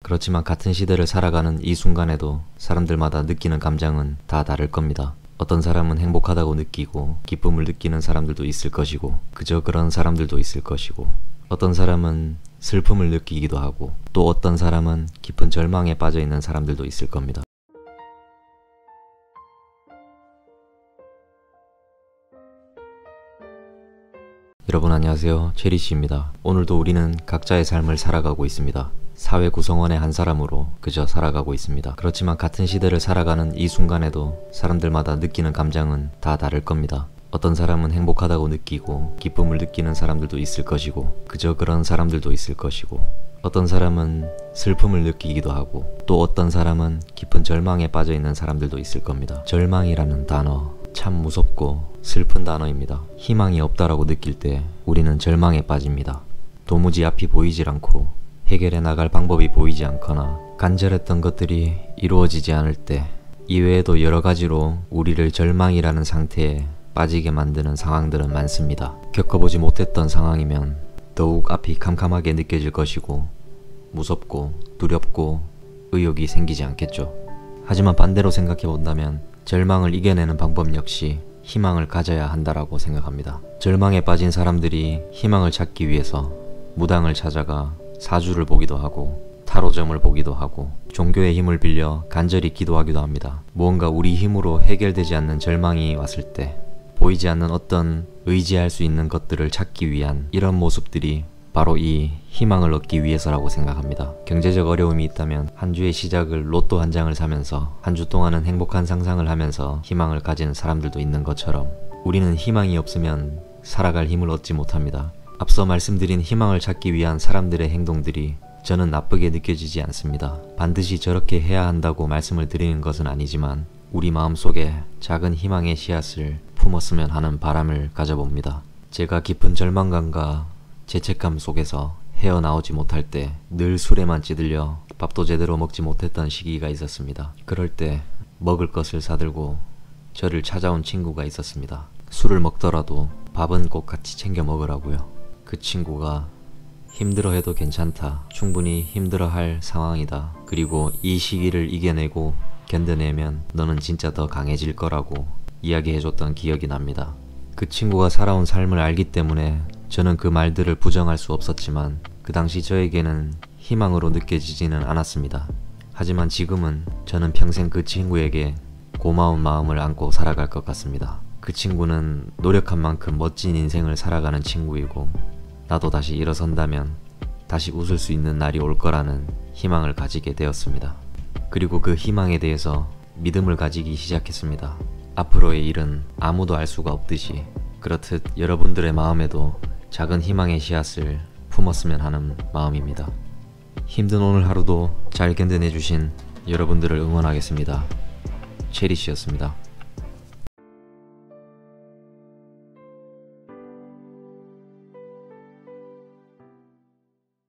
그렇지만 같은 시대를 살아가는 이 순간에도 사람들마다 느끼는 감정은 다 다를 겁니다. 어떤 사람은 행복하다고 느끼고 기쁨을 느끼는 사람들도 있을 것이고 그저 그런 사람들도 있을 것이고 어떤 사람은 슬픔을 느끼기도 하고 또 어떤 사람은 깊은 절망에 빠져 있는 사람들도 있을 겁니다. 여러분 안녕하세요. 체리씨입니다. 오늘도 우리는 각자의 삶을 살아가고 있습니다. 사회 구성원의 한 사람으로 그저 살아가고 있습니다. 그렇지만 같은 시대를 살아가는 이 순간에도 사람들마다 느끼는 감정은 다 다를 겁니다. 어떤 사람은 행복하다고 느끼고 기쁨을 느끼는 사람들도 있을 것이고 그저 그런 사람들도 있을 것이고 어떤 사람은 슬픔을 느끼기도 하고 또 어떤 사람은 깊은 절망에 빠져 있는 사람들도 있을 겁니다. 절망이라는 단어 참 무섭고 슬픈 단어입니다. 희망이 없다라고 느낄 때 우리는 절망에 빠집니다. 도무지 앞이 보이질 않고 해결해 나갈 방법이 보이지 않거나 간절했던 것들이 이루어지지 않을 때 이외에도 여러 가지로 우리를 절망이라는 상태에 빠지게 만드는 상황들은 많습니다. 겪어보지 못했던 상황이면 더욱 앞이 캄캄하게 느껴질 것이고 무섭고 두렵고 의욕이 생기지 않겠죠. 하지만 반대로 생각해 본다면 절망을 이겨내는 방법 역시 희망을 가져야 한다라고 생각합니다. 절망에 빠진 사람들이 희망을 찾기 위해서 무당을 찾아가 사주를 보기도 하고 타로점을 보기도 하고 종교의 힘을 빌려 간절히 기도하기도 합니다. 무언가 우리 힘으로 해결되지 않는 절망이 왔을 때 보이지 않는 어떤 의지할 수 있는 것들을 찾기 위한 이런 모습들이 바로 이 희망을 얻기 위해서라고 생각합니다. 경제적 어려움이 있다면 한 주의 시작을 로또 한 장을 사면서 한 주 동안은 행복한 상상을 하면서 희망을 가진 사람들도 있는 것처럼 우리는 희망이 없으면 살아갈 힘을 얻지 못합니다. 앞서 말씀드린 희망을 찾기 위한 사람들의 행동들이 저는 나쁘게 느껴지지 않습니다. 반드시 저렇게 해야 한다고 말씀을 드리는 것은 아니지만 우리 마음속에 작은 희망의 씨앗을 품었으면 하는 바람을 가져봅니다. 제가 깊은 절망감과 죄책감 속에서 헤어나오지 못할 때 늘 술에만 찌들려 밥도 제대로 먹지 못했던 시기가 있었습니다. 그럴 때 먹을 것을 사들고 저를 찾아온 친구가 있었습니다. 술을 먹더라도 밥은 꼭 같이 챙겨 먹으라고요. 그 친구가 힘들어해도 괜찮다. 충분히 힘들어할 상황이다. 그리고 이 시기를 이겨내고 견뎌내면 너는 진짜 더 강해질 거라고 이야기해줬던 기억이 납니다. 그 친구가 살아온 삶을 알기 때문에 저는 그 말들을 부정할 수 없었지만 그 당시 저에게는 희망으로 느껴지지는 않았습니다. 하지만 지금은 저는 평생 그 친구에게 고마운 마음을 안고 살아갈 것 같습니다. 그 친구는 노력한 만큼 멋진 인생을 살아가는 친구이고 나도 다시 일어선다면 다시 웃을 수 있는 날이 올 거라는 희망을 가지게 되었습니다. 그리고 그 희망에 대해서 믿음을 가지기 시작했습니다. 앞으로의 일은 아무도 알 수가 없듯이 그렇듯 여러분들의 마음에도 작은 희망의 씨앗을 품었으면 하는 마음입니다. 힘든 오늘 하루도 잘 견뎌내주신 여러분들을 응원하겠습니다. 체리씨였습니다.